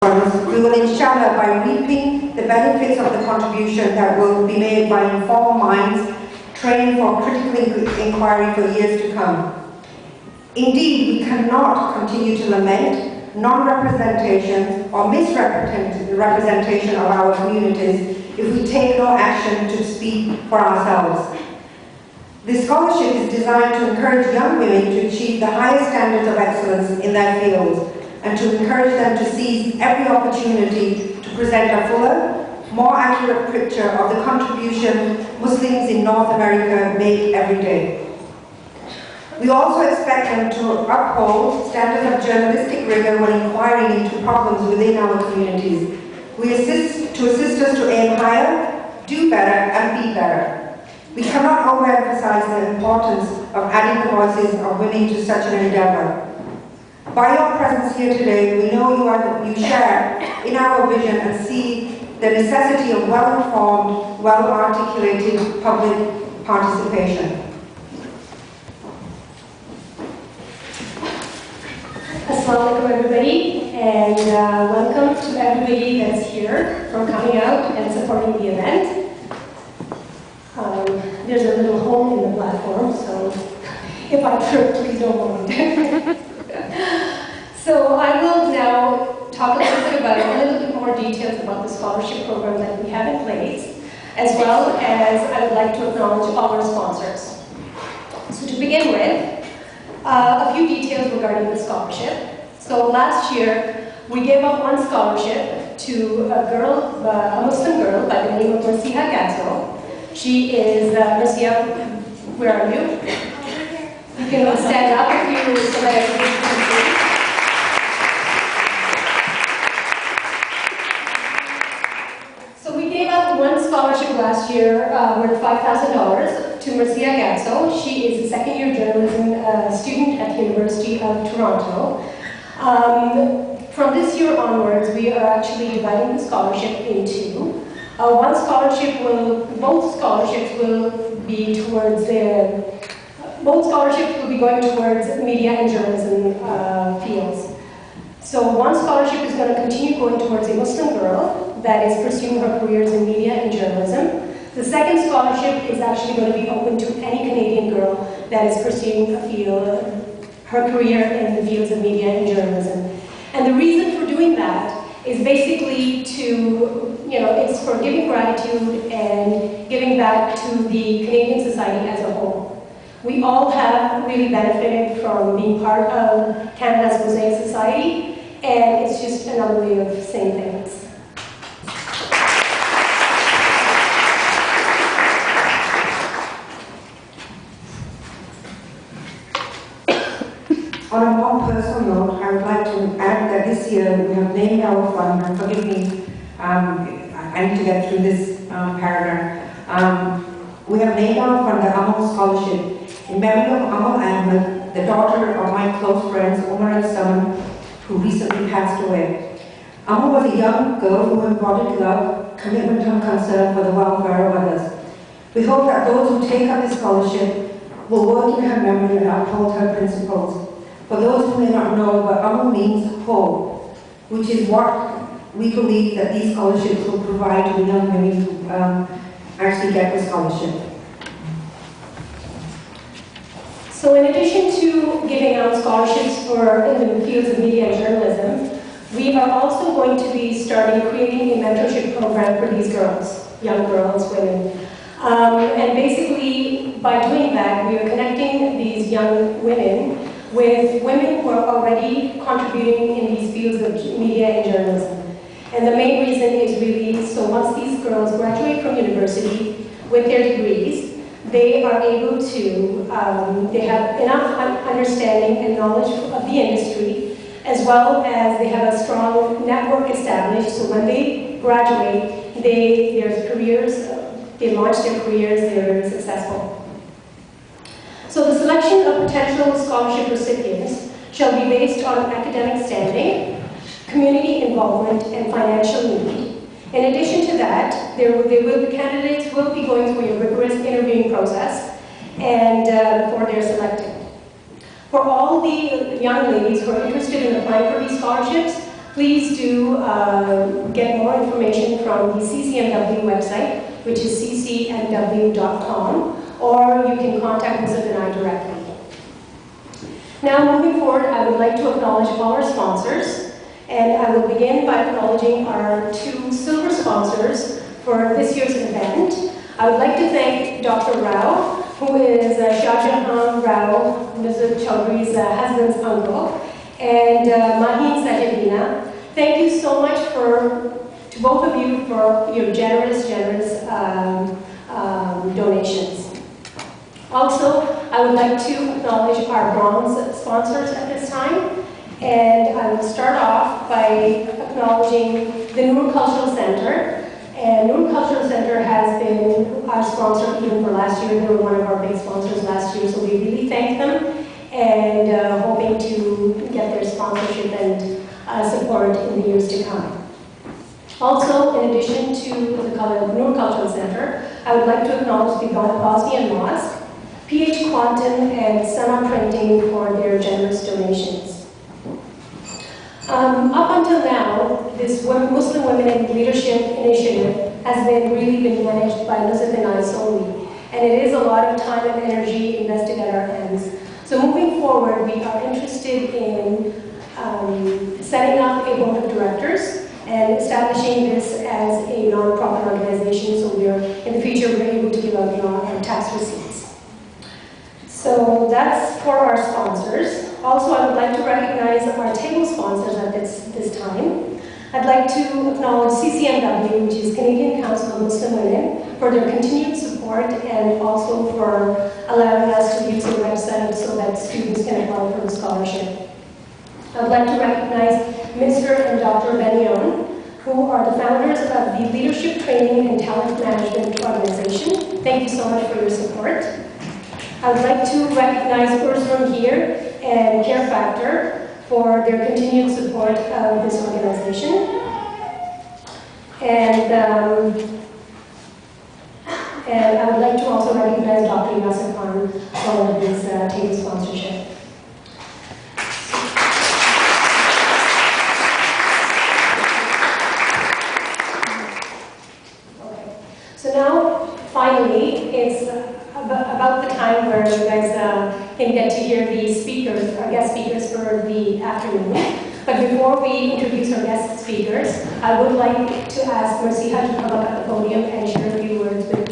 we will inshallah by reaping the benefits of the contribution that will be made by informed minds trained for critical inquiry for years to come. Indeed, we cannot continue to lament non-representation or misrepresentation of our communities if we take no action to speak for ourselves. This scholarship is designed to encourage young women to achieve the highest standards of excellence in their fields and to encourage them to seize every opportunity to present a fuller, more accurate picture of the contribution Muslims in North America make every day. We also expect them to uphold standards of journalistic rigor when inquiring into problems within our communities. We assist us to aim higher, do better, and be better. We cannot overemphasize the importance of adding the voices of women to such an endeavour. By your presence here today, we know you share in our vision and see the necessity of well-informed, well-articulated public participation. Assalamu alaikum everybody, and welcome to everybody that's here for coming out and supporting the event. There's a little hole in the platform, so if I trip, please don't mind. So I will now talk a little bit about a little bit more details about the scholarship program that we have in place, as well as I would like to acknowledge all our sponsors. So to begin with, a few details regarding the scholarship. So last year, we gave up one scholarship to a Muslim girl by the name of Marcia Gatso. She is, Marcia, where are you? You can stand up if you so that everybody can see. So we gave up one scholarship last year worth $5,000 to Marcia Gatso. She is a second-year journalism student at the University of Toronto. From this year onwards, we are actually dividing the scholarship into both scholarships will be towards both scholarships will be going towards media and journalism fields. So one scholarship is going to continue going towards a Muslim girl that is pursuing her careers in media and journalism. The second scholarship is actually going to be open to any Canadian girl that is pursuing her career in the fields of media and journalism. And the reason for doing that is basically it's for giving gratitude and giving back to the Canadian society as a whole. We all have really benefited from being part of Canada's Mosaic Society, and it's just another way of saying thanks. On a more personal note, I would like to add that this year we have named our fund, and forgive me, I need to get through this paragraph. We have named our fund the Amal Scholarship in memory of Amal Ahmed, the daughter of my close friends Omar and Saman, who recently passed away. Amal was a young girl who embodied love, commitment and concern for the welfare of others. We hope that those who take up this scholarship will work in her memory and uphold her principles. For those who may not know, what Amal means hope, which is what we believe that these scholarships will provide to the young women who actually get the scholarship. So in addition to giving out scholarships in the fields of media and journalism, we are also going to be creating a mentorship program for these girls, young girls, women. And basically, by doing that, we are connecting these young women with women who are already contributing in these fields of media and journalism. And the main reason is really, so once these girls graduate from university with their degrees, they are able to, they have enough understanding and knowledge of the industry, as well as they have a strong network established, so when they graduate, their careers, they launch their careers, they're very successful. So the selection of potential scholarship recipients shall be based on academic standing, community involvement, and financial need. In addition to that, candidates will be going through a rigorous interviewing process and before they're selected. For all the young ladies who are interested in applying for these scholarships, Please do get more information from the CCMW website, which is ccmw.com, or you can contact Elizabeth and I directly. Now, moving forward, I would like to acknowledge all our sponsors, and I will begin by acknowledging our 2 silver sponsors for this year's event. I would like to thank Dr. Rao, who is Shah Jahan Rao, Mr. Chaudhry's husband's uncle, and Mahin Sajadina. Thank you so much to both of you for your generous donations. Also, I would like to acknowledge our bronze sponsors at this time, and I will start off by acknowledging the Noor Cultural Center. And Noor Cultural Center has been our sponsor even for last year. They were one of our big sponsors last year, so we really thank them, and hoping to get their sponsorship and support in the years to come. Also, in addition to the Noor Cultural Center, I would like to acknowledge the Bosnian Mosque, PH Quantum, and Sana Printing for their generous donations. Up until now, this Muslim Women in Leadership initiative has really been managed by Elizabeth and I solely, and it is a lot of time and energy invested at our ends. So moving forward, we are interested in setting up a board of directors and establishing this as a non-profit organization, so in the future we're able to give out tax receipts. So that's for our sponsors. Also, I would like to recognize our table sponsors at this time. I'd like to acknowledge CCMW, which is Canadian Council of Muslim Women, for their continued support and also for allowing us to use the website so that students can apply for the scholarship. I'd like to recognize Mr. and Dr. Benyon, who are the founders of the Leadership Training and Talent Management Organization. Thank you so much for your support. I would like to recognize Ursula here and Care Factor for their continued support of this organization. And I would like to also recognize Dr. Yasir Khan for his table sponsorship. Okay. So now, finally, it's about the time where you guys can get to hear the speakers, our guest speakers for the afternoon. But before we introduce our guest speakers, I would like to ask Marcia to come up at the podium and share a few words with